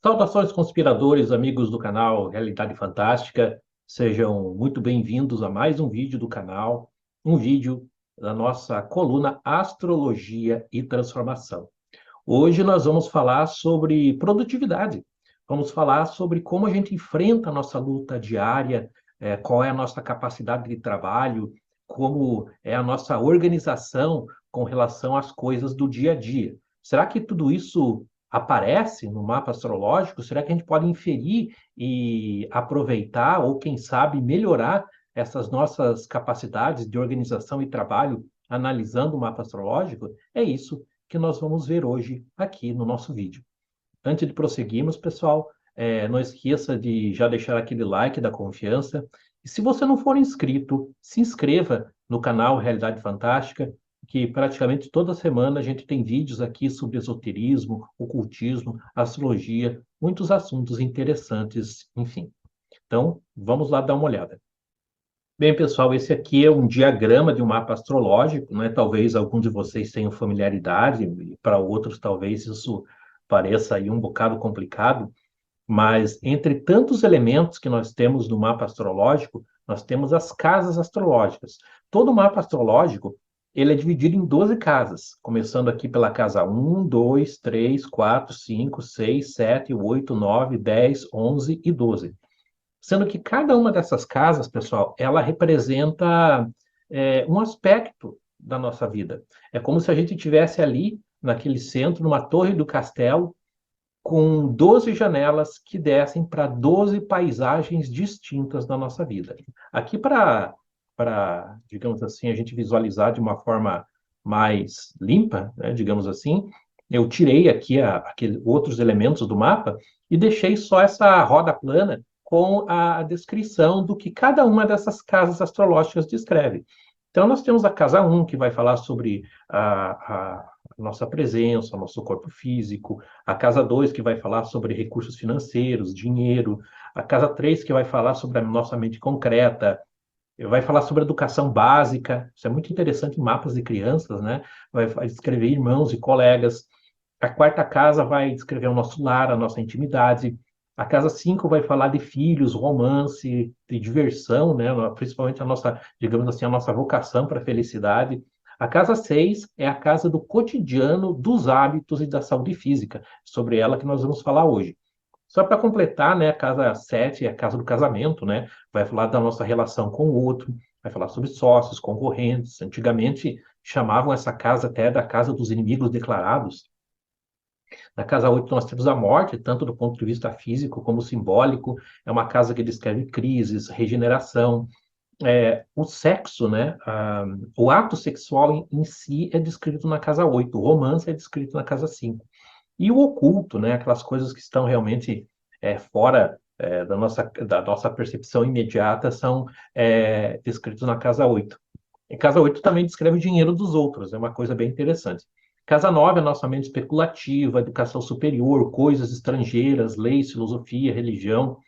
Saudações, conspiradores, amigos do canal Realidade Fantástica. Sejam muito bem-vindos a mais um vídeo do canal, um vídeo da nossa coluna Astrologia e Transformação. Hoje nós vamos falar sobre produtividade. Vamos falar sobre como a gente enfrenta a nossa luta diária, qual é a nossa capacidade de trabalho, como é a nossa organização com relação às coisas do dia a dia. Será que tudo isso aparece no mapa astrológico? Será que a gente pode inferir e aproveitar, ou quem sabe melhorar essas nossas capacidades de organização e trabalho analisando o mapa astrológico? É isso que nós vamos ver hoje aqui no nosso vídeo. Antes de prosseguirmos, pessoal, não esqueça de já deixar aquele like da confiança. E se você não for inscrito, se inscreva no canal Realidade Fantástica, que praticamente toda semana a gente tem vídeos aqui sobre esoterismo, ocultismo, astrologia, muitos assuntos interessantes, enfim. Então, vamos lá dar uma olhada. Bem, pessoal, esse aqui é um diagrama de um mapa astrológico, né? Talvez alguns de vocês tenham familiaridade, e para outros talvez isso pareça aí um bocado complicado, mas entre tantos elementos que nós temos no mapa astrológico, nós temos as casas astrológicas. Todo mapa astrológico, ele é dividido em 12 casas, começando aqui pela casa 1, 2, 3, 4, 5, 6, 7, 8, 9, 10, 11 e 12, sendo que cada uma dessas casas, pessoal, ela representa um aspecto da nossa vida. É como se a gente tivesse ali, naquele centro, numa torre do castelo, com 12 janelas que descem para 12 paisagens distintas da nossa vida. Aqui digamos assim, a gente visualizar de uma forma mais limpa, né, digamos assim, eu tirei aqui outros elementos do mapa e deixei só essa roda plana com a descrição do que cada uma dessas casas astrológicas descreve. Então, nós temos a casa 1, que vai falar sobre a nossa presença, o nosso corpo físico, a casa 2, que vai falar sobre recursos financeiros, dinheiro, a casa 3, que vai falar sobre a nossa mente concreta, vai falar sobre educação básica, isso é muito interessante em mapas de crianças, né? Vai descrever irmãos e colegas. A quarta casa vai descrever o nosso lar, a nossa intimidade. A casa 5 vai falar de filhos, romance, de diversão, né? Principalmente a nossa, digamos assim, a nossa vocação para a felicidade. A casa 6 é a casa do cotidiano, dos hábitos e da saúde física, sobre ela que nós vamos falar hoje. Só para completar, né, a casa 7 é a casa do casamento, né? Vai falar da nossa relação com o outro, vai falar sobre sócios, concorrentes. Antigamente chamavam essa casa até da casa dos inimigos declarados. Na casa 8 nós temos a morte, tanto do ponto de vista físico como simbólico. É uma casa que descreve crises, regeneração. O sexo, né? O ato sexual em si é descrito na casa 8, o romance é descrito na casa 5. E o oculto, né? Aquelas coisas que estão realmente fora da nossa percepção imediata são descritos na casa 8. E casa 8 também descreve o dinheiro dos outros, é uma coisa bem interessante. Casa 9 é a nossa mente especulativa, educação superior, coisas estrangeiras, leis, filosofia, religião.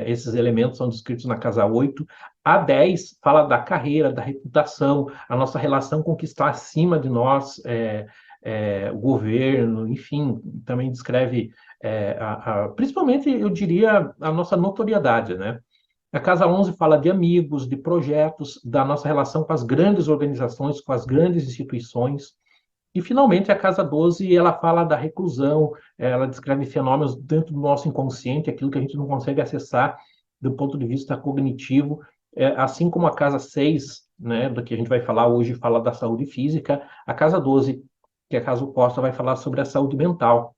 Esses elementos são descritos na casa 8. A 10 fala da carreira, da reputação, a nossa relação com o que está acima de nós, o governo, enfim, também descreve, principalmente, eu diria, a nossa notoriedade, né? A casa 11 fala de amigos, de projetos, da nossa relação com as grandes organizações, com as grandes instituições. E, finalmente, a casa 12, ela fala da reclusão, ela descreve fenômenos dentro do nosso inconsciente, aquilo que a gente não consegue acessar do ponto de vista cognitivo, assim como a casa 6, né, do que a gente vai falar hoje, fala da saúde física, a casa 12, que é a casa oposta, vai falar sobre a saúde mental.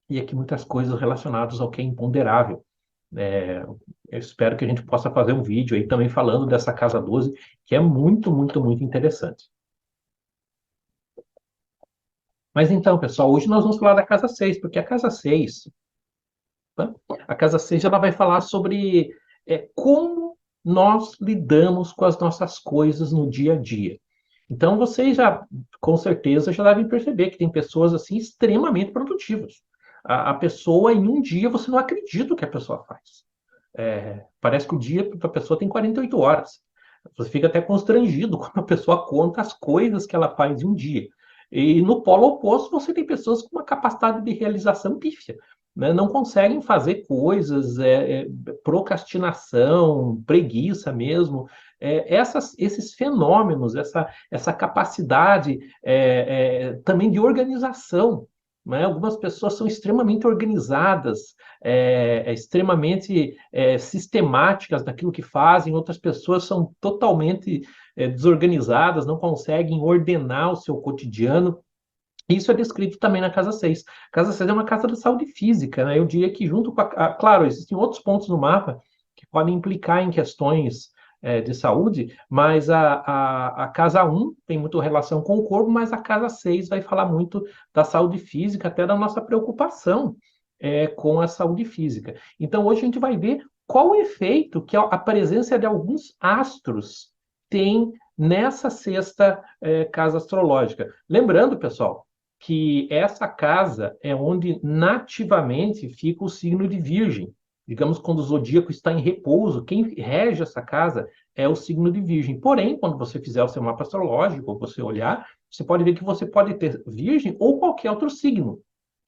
E aqui muitas coisas relacionadas ao que é imponderável. Eu espero que a gente possa fazer um vídeo aí também falando dessa casa 12, que é muito, muito, muito interessante. Mas então, pessoal, hoje nós vamos falar da casa 6, porque tá? A casa 6 ela vai falar sobre como nós lidamos com as nossas coisas no dia a dia. Então, vocês já, com certeza, já devem perceber que tem pessoas assim extremamente produtivas. A pessoa, em um dia, você não acredita o que a pessoa faz. Parece que o dia da pessoa tem 48 horas. Você fica até constrangido quando a pessoa conta as coisas que ela faz em um dia. E no polo oposto, você tem pessoas com uma capacidade de realização pífia. né? Não conseguem fazer coisas, procrastinação, preguiça mesmo. Esses fenômenos, essa capacidade também de organização, né? Algumas pessoas são extremamente organizadas, extremamente sistemáticas naquilo que fazem, outras pessoas são totalmente desorganizadas, não conseguem ordenar o seu cotidiano. Isso é descrito também na casa 6. Casa 6 é uma casa da saúde física, né? Eu diria que junto com claro, existem outros pontos no mapa que podem implicar em questões de saúde, mas a casa 1 tem muito relação com o corpo, mas a casa 6 vai falar muito da saúde física, até da nossa preocupação com a saúde física. Então, hoje a gente vai ver qual o efeito que a presença de alguns astros tem nessa sexta casa astrológica. Lembrando, pessoal, que essa casa é onde nativamente fica o signo de Virgem. Digamos, quando o zodíaco está em repouso, quem rege essa casa é o signo de Virgem. Porém, quando você fizer o seu mapa astrológico, você olhar, você pode ver que você pode ter Virgem ou qualquer outro signo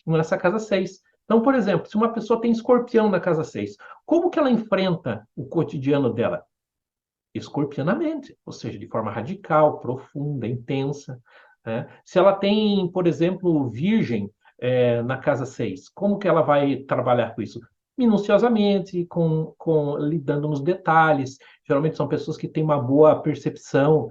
nessa casa 6. Então, por exemplo, se uma pessoa tem Escorpião na casa 6, como que ela enfrenta o cotidiano dela? Escorpianamente, ou seja, de forma radical, profunda, intensa, né? Se ela tem, por exemplo, Virgem na casa 6, como que ela vai trabalhar com isso? Minuciosamente, lidando nos detalhes. Geralmente são pessoas que têm uma boa percepção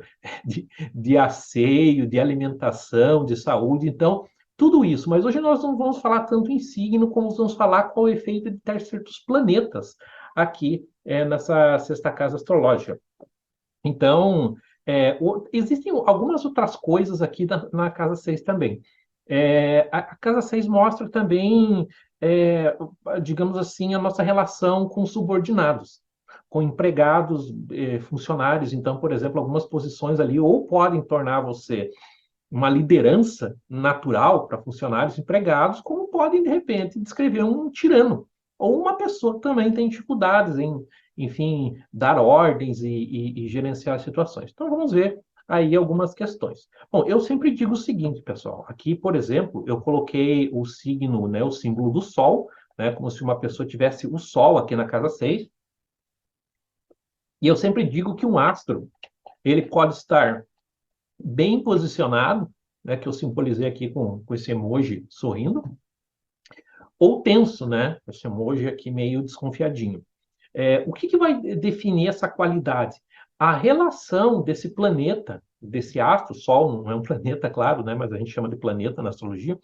de asseio, de alimentação, de saúde. Então, tudo isso. Mas hoje nós não vamos falar tanto em signo, como vamos falar qual o efeito de ter certos planetas aqui nessa sexta casa astrológica. Então, existem algumas outras coisas aqui na casa 6 também. A casa 6 mostra também, digamos assim, a nossa relação com subordinados, com empregados, funcionários. Então, por exemplo, algumas posições ali ou podem tornar você uma liderança natural para funcionários empregados, como podem, de repente, descrever um tirano. Ou uma pessoa que também tem dificuldades em, enfim, dar ordens e gerenciar situações. Então, vamos ver aí algumas questões. Bom, eu sempre digo o seguinte, pessoal. Aqui, por exemplo, eu coloquei o signo, né, o símbolo do Sol, né, como se uma pessoa tivesse o Sol aqui na casa 6. E eu sempre digo que um astro, ele pode estar bem posicionado, né, que eu simbolizei aqui com esse emoji sorrindo, ou tenso, né, esse emoji aqui meio desconfiadinho. O que vai definir essa qualidade? A relação desse planeta, desse astro, Sol não é um planeta, claro, né, mas a gente chama de planeta na astrologia,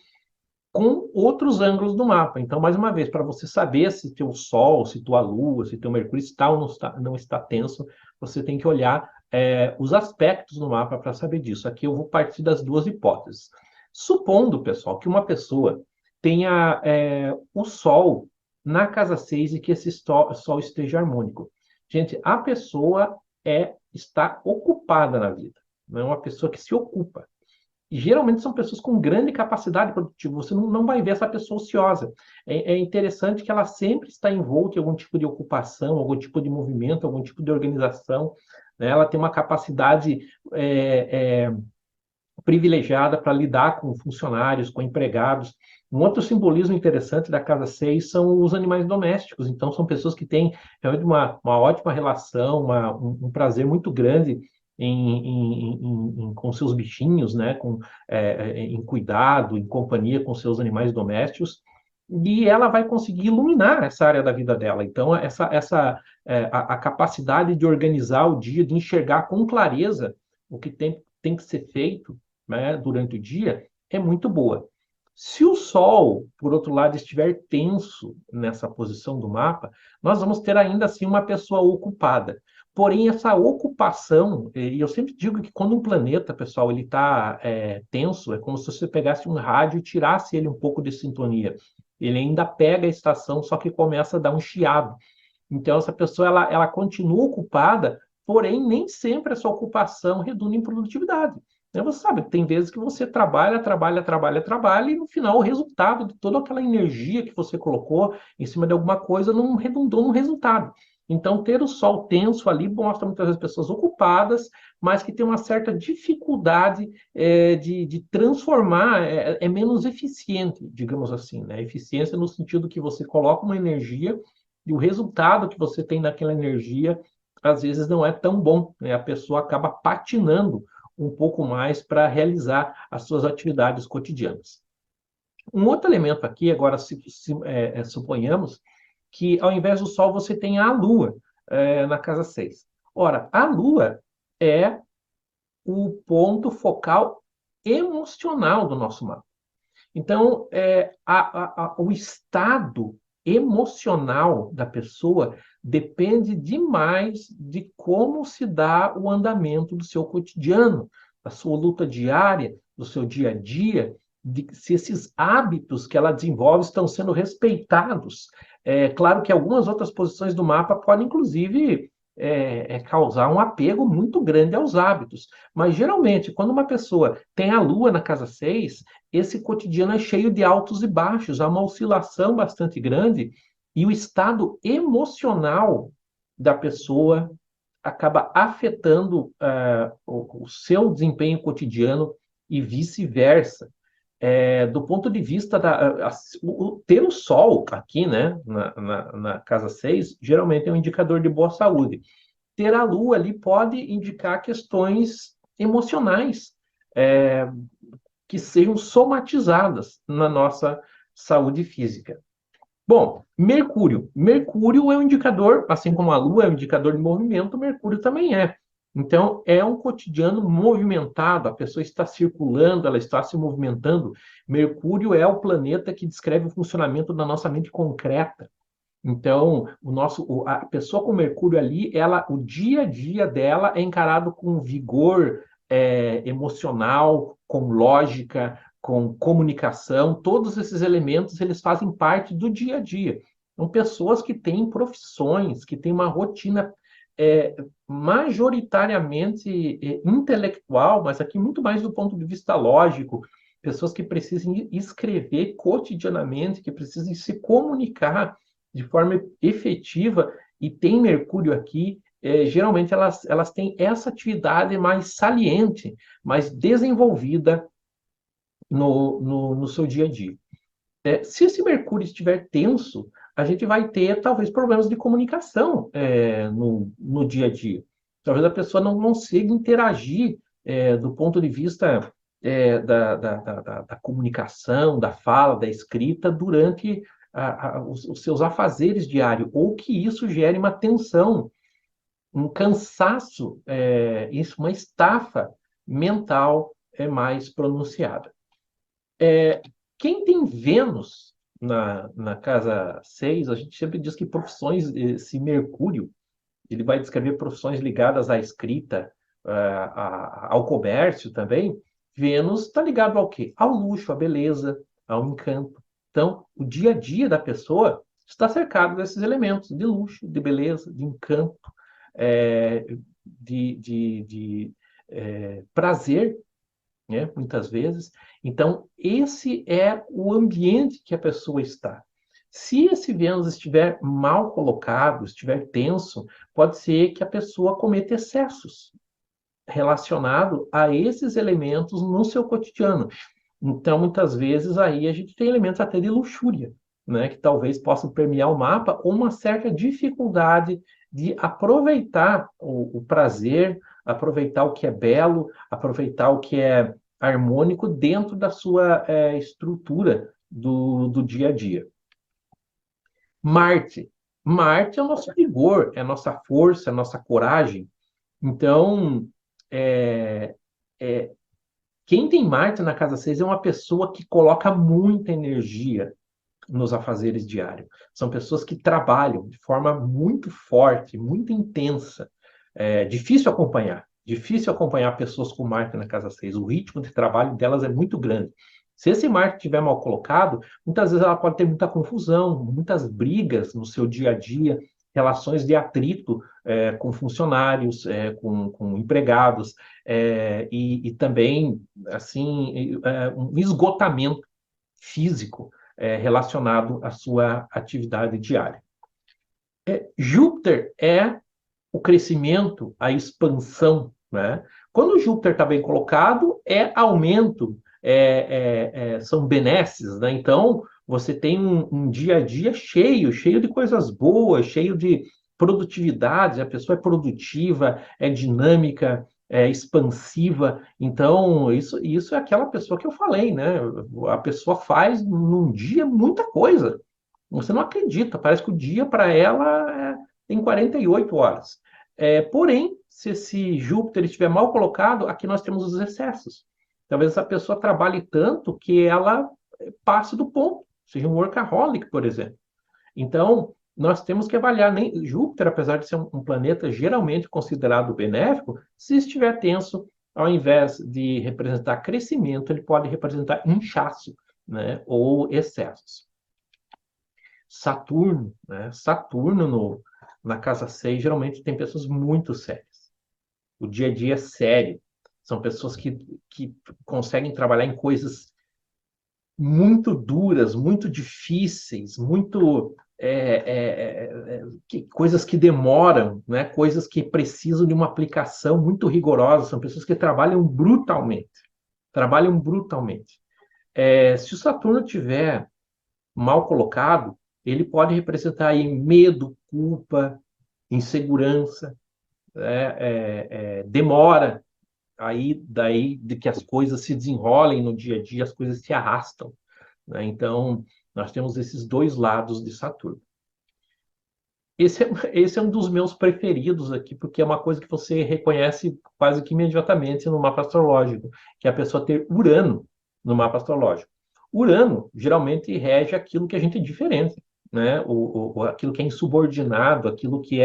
com outros ângulos do mapa. Então, mais uma vez, para você saber se teu Sol, se tua Lua, se teu Mercúrio está ou não está tenso, você tem que olhar os aspectos do mapa para saber disso. Aqui eu vou partir das duas hipóteses. Supondo, pessoal, que uma pessoa tenha o Sol na casa 6 e que esse Sol esteja harmônico. Gente, a pessoa está ocupada na vida, não é uma pessoa que se ocupa. E geralmente são pessoas com grande capacidade produtiva. Você não vai ver essa pessoa ociosa. É interessante que ela sempre está envolta em algum tipo de ocupação, algum tipo de movimento, algum tipo de organização, né? Ela tem uma capacidade privilegiada para lidar com funcionários, com empregados. Um outro simbolismo interessante da casa 6 são os animais domésticos. Então, são pessoas que têm realmente uma ótima relação, um prazer muito grande com seus bichinhos, né? Em cuidado, em companhia com seus animais domésticos. E ela vai conseguir iluminar essa área da vida dela. Então, a capacidade de organizar o dia, de enxergar com clareza o que tem que ser feito, né, durante o dia, é muito boa. Se o Sol, por outro lado, estiver tenso nessa posição do mapa, nós vamos ter ainda assim uma pessoa ocupada. Porém, essa ocupação, e eu sempre digo que quando um planeta, pessoal, ele está tenso, é como se você pegasse um rádio e tirasse ele um pouco de sintonia. Ele ainda pega a estação, só que começa a dar um chiado. Então, essa pessoa ela continua ocupada, porém, nem sempre essa ocupação redunda em produtividade. Você sabe, tem vezes que você trabalha, trabalha, trabalha, trabalha, e no final o resultado de toda aquela energia que você colocou em cima de alguma coisa não redundou no resultado. Então, ter o Sol tenso ali mostra muitas vezes pessoas ocupadas, mas que têm uma certa dificuldade de transformar, é menos eficiente, digamos assim, né? Eficiência no sentido que você coloca uma energia e o resultado que você tem naquela energia, às vezes, não é tão bom, né? A pessoa acaba patinando um pouco mais para realizar as suas atividades cotidianas. Um outro elemento aqui, agora, suponhamos que ao invés do Sol você tem a Lua na casa 6. Ora, a Lua é o ponto focal emocional do nosso mapa. Então, o estado emocional da pessoa depende demais de como se dá o andamento do seu cotidiano, da sua luta diária, do seu dia a dia, de se esses hábitos que ela desenvolve estão sendo respeitados. É claro que algumas outras posições do mapa podem, inclusive, causar um apego muito grande aos hábitos. Mas, geralmente, quando uma pessoa tem a Lua na casa 6, esse cotidiano é cheio de altos e baixos, há uma oscilação bastante grande e o estado emocional da pessoa acaba afetando o seu desempenho cotidiano e vice-versa. Do ponto de vista ter o Sol aqui, né, na casa 6, geralmente é um indicador de boa saúde. Ter a Lua ali pode indicar questões emocionais, é, que sejam somatizadas na nossa saúde física. Bom, Mercúrio. Mercúrio é um indicador, assim como a Lua é um indicador de movimento, Mercúrio também é. Então, é um cotidiano movimentado, a pessoa está circulando, ela está se movimentando. Mercúrio é o planeta que descreve o funcionamento da nossa mente concreta. Então, a pessoa com Mercúrio ali, o dia a dia dela é encarado com vigor emocional, com lógica, com comunicação. Todos esses elementos eles fazem parte do dia a dia. São pessoas que têm profissões, que têm uma rotina é, majoritariamente intelectual, mas aqui muito mais do ponto de vista lógico. Pessoas que precisam escrever cotidianamente, que precisam se comunicar de forma efetiva e tem Mercúrio aqui, geralmente elas têm essa atividade mais saliente, mais desenvolvida no seu dia a dia. Se esse Mercúrio estiver tenso, a gente vai ter talvez problemas de comunicação no dia a dia. Talvez a pessoa não consiga interagir do ponto de vista da comunicação, da fala, da escrita durante os seus afazeres diários, ou que isso gere uma tensão, um cansaço, isso, uma estafa mental mais pronunciada. Quem tem Vênus na casa 6, a gente sempre diz que profissões, esse Mercúrio, ele vai descrever profissões ligadas à escrita, ao comércio também. Vênus está ligado ao quê? Ao luxo, à beleza, ao encanto. Então, o dia a dia da pessoa está cercado desses elementos de luxo, de beleza, de encanto, é, de prazer, né, muitas vezes. Então, esse é o ambiente que a pessoa está. Se esse Vênus estiver mal colocado, estiver tenso, pode ser que a pessoa cometa excessos relacionados a esses elementos no seu cotidiano. Então, muitas vezes, aí a gente tem elementos até de luxúria, né, que talvez possam permear o mapa, ou uma certa dificuldade de aproveitar o prazer, aproveitar o que é belo, aproveitar o que é harmônico dentro da sua estrutura do dia a dia. Marte. Marte é o nosso vigor, é a nossa força, é a nossa coragem. Então, é, é, quem tem Marte na casa 6 é uma pessoa que coloca muita energia nos afazeres diários. São pessoas que trabalham de forma muito forte, muito intensa. É difícil acompanhar pessoas com Marte na casa 6. O ritmo de trabalho delas é muito grande. Se esse Marte estiver mal colocado, muitas vezes ela pode ter muita confusão, muitas brigas no seu dia a dia, relações de atrito com funcionários, com empregados, e também assim um esgotamento físico relacionado à sua atividade diária. Júpiter é o crescimento, a expansão, né? Quando Júpiter está bem colocado, é aumento, são benesses, né? Então, você tem um dia a dia cheio de coisas boas, cheio de produtividade, a pessoa é produtiva, é dinâmica, é expansiva. Então, isso é aquela pessoa que eu falei, né? A pessoa faz num dia muita coisa. Você não acredita, parece que o dia para ela tem 48 horas. Porém, se esse Júpiter estiver mal colocado, aqui nós temos os excessos. Talvez essa pessoa trabalhe tanto que ela passe do ponto, seja um workaholic, por exemplo. Então, nós temos que avaliar, nem Júpiter, apesar de ser um planeta geralmente considerado benéfico, se estiver tenso, ao invés de representar crescimento, ele pode representar inchaço, né, ou excessos. Saturno, né? Saturno na casa 6 geralmente tem pessoas muito sérias. O dia a dia é sério. São pessoas que conseguem trabalhar em coisas muito duras, muito difíceis, muito coisas que demoram, né? Coisas que precisam de uma aplicação muito rigorosa. São pessoas que trabalham brutalmente. Trabalham brutalmente. Se o Saturno tiver mal colocado, ele pode representar aí medo, culpa, insegurança, demora aí daí de que as coisas se desenrolem no dia a dia, as coisas se arrastam, né? Então, nós temos esses dois lados de Saturno. Esse é um dos meus preferidos aqui, porque é uma coisa que você reconhece quase que imediatamente no mapa astrológico, que é a pessoa ter Urano no mapa astrológico. Urano geralmente rege aquilo que a gente é diferente, né? Aquilo que é insubordinado, aquilo que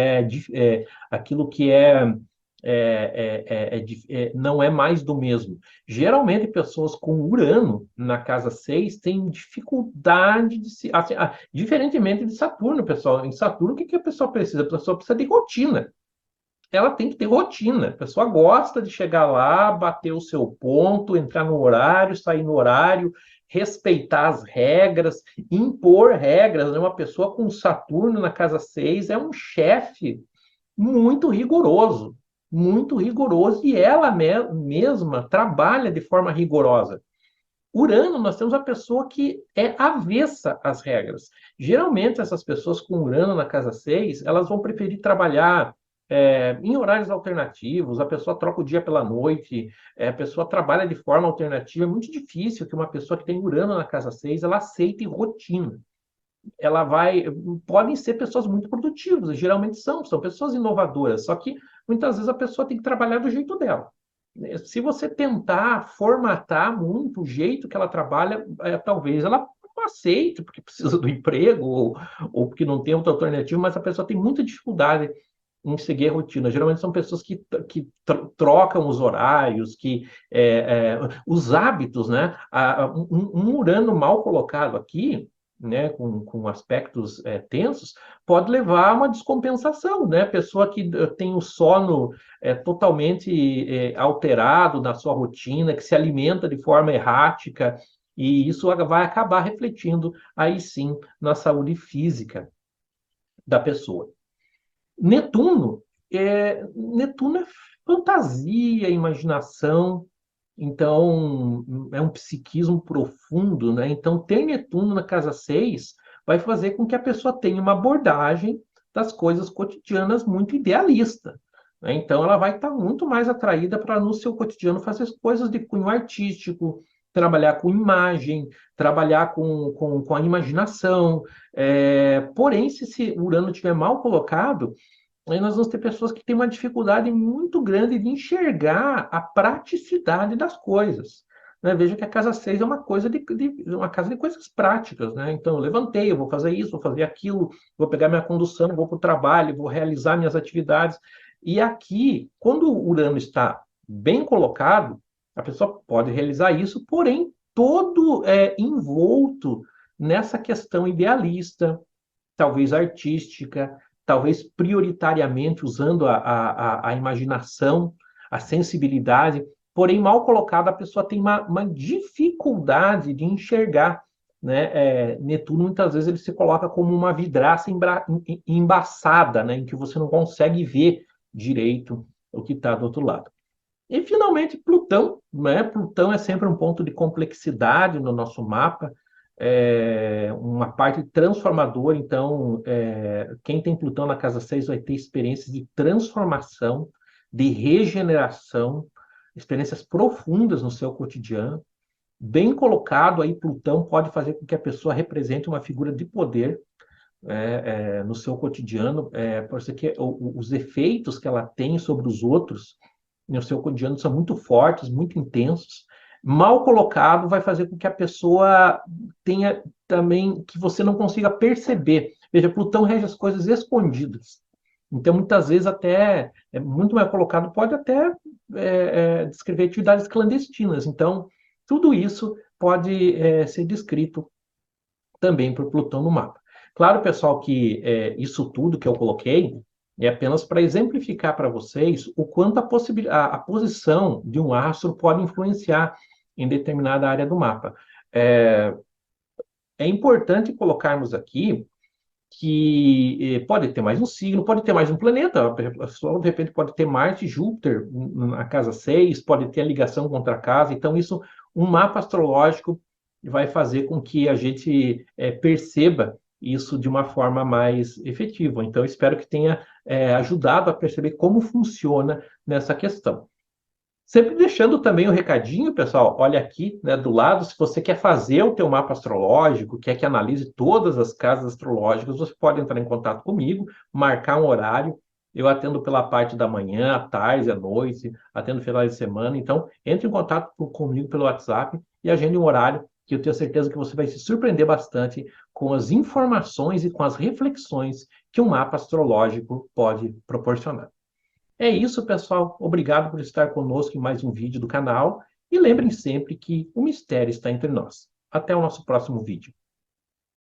não é mais do mesmo. Geralmente, pessoas com Urano na casa 6 têm dificuldade de se. Assim, diferentemente de Saturno, pessoal. Em Saturno, o que a pessoa precisa? A pessoa precisa de rotina. Ela tem que ter rotina. A pessoa gosta de chegar lá, bater o seu ponto, entrar no horário, sair no horário, respeitar as regras, impor regras. Uma pessoa com Saturno na casa 6 é um chefe muito rigoroso, muito rigoroso, e ela mesma trabalha de forma rigorosa. Urano, nós temos a pessoa que é avessa às regras. Geralmente, essas pessoas com Urano na casa 6, elas vão preferir trabalhar em horários alternativos, a pessoa troca o dia pela noite, a pessoa trabalha de forma alternativa. É muito difícil que uma pessoa que tem Urano na casa 6 ela aceite rotina. Ela vai. Podem ser pessoas muito produtivas, geralmente são pessoas inovadoras, só que muitas vezes a pessoa tem que trabalhar do jeito dela. Se você tentar formatar muito o jeito que ela trabalha, talvez ela não aceite, porque precisa do emprego, ou porque não tem outra alternativa, mas a pessoa tem muita dificuldade em seguir a rotina. Geralmente são pessoas que trocam os horários, os hábitos, né? Um Urano mal colocado aqui, né, com aspectos tensos, pode levar a uma descompensação, né? Pessoa que tem o sono totalmente alterado na sua rotina, que se alimenta de forma errática, e isso vai acabar refletindo aí sim na saúde física da pessoa. Netuno é fantasia, imaginação, então é um psiquismo profundo, né? Então, ter Netuno na casa 6 vai fazer com que a pessoa tenha uma abordagem das coisas cotidianas muito idealista, né? Então, ela vai estar muito mais atraída para, no seu cotidiano, fazer coisas de cunho artístico, trabalhar com imagem, trabalhar com a imaginação. Porém, se esse Urano estiver mal colocado, aí nós vamos ter pessoas que têm uma dificuldade muito grande de enxergar a praticidade das coisas, né? Veja que a casa 6 é uma coisa uma casa de coisas práticas, né? Então, eu levantei, eu vou fazer isso, vou fazer aquilo, vou pegar minha condução, vou para o trabalho, vou realizar minhas atividades. E aqui, quando o Urano está bem colocado, a pessoa pode realizar isso, porém, todo envolto nessa questão idealista, talvez artística, talvez prioritariamente usando a imaginação, a sensibilidade, porém, mal colocada, a pessoa tem uma dificuldade de enxergar né, Netuno muitas vezes ele se coloca como uma vidraça embaçada, né, em que você não consegue ver direito o que está do outro lado. E, finalmente, Plutão, né? Plutão é sempre um ponto de complexidade no nosso mapa, uma parte transformadora. Então, quem tem Plutão na casa 6 vai ter experiências de transformação, de regeneração, experiências profundas no seu cotidiano. Bem colocado aí, Plutão pode fazer com que a pessoa represente uma figura de poder no seu cotidiano, por isso que os efeitos que ela tem sobre os outros no seu cotidiano são muito fortes, muito intensos. Mal colocado vai fazer com que a pessoa tenha também, que você não consiga perceber. Veja, Plutão rege as coisas escondidas. Então, muitas vezes, até, muito mal colocado, pode até descrever atividades clandestinas. Então, tudo isso pode ser descrito também por Plutão no mapa. Claro, pessoal, que isso tudo que eu coloquei é apenas para exemplificar para vocês o quanto a posição de um astro pode influenciar em determinada área do mapa. É importante colocarmos aqui que pode ter mais um signo, pode ter mais um planeta, a pessoa, de repente pode ter Marte e Júpiter na casa 6, pode ter a ligação com outra casa, então isso, um mapa astrológico vai fazer com que a gente perceba isso de uma forma mais efetiva. Então, espero que tenha ajudado a perceber como funciona nessa questão. Sempre deixando também o recadinho, pessoal, olha aqui, né, do lado, se você quer fazer o teu mapa astrológico, quer que analise todas as casas astrológicas, você pode entrar em contato comigo, marcar um horário, eu atendo pela parte da manhã, à tarde, à noite, atendo finais de semana, então entre em contato comigo pelo WhatsApp e agende um horário que eu tenho certeza que você vai se surpreender bastante com as informações e com as reflexões que um mapa astrológico pode proporcionar. É isso, pessoal. Obrigado por estar conosco em mais um vídeo do canal. E lembrem sempre que o mistério está entre nós. Até o nosso próximo vídeo.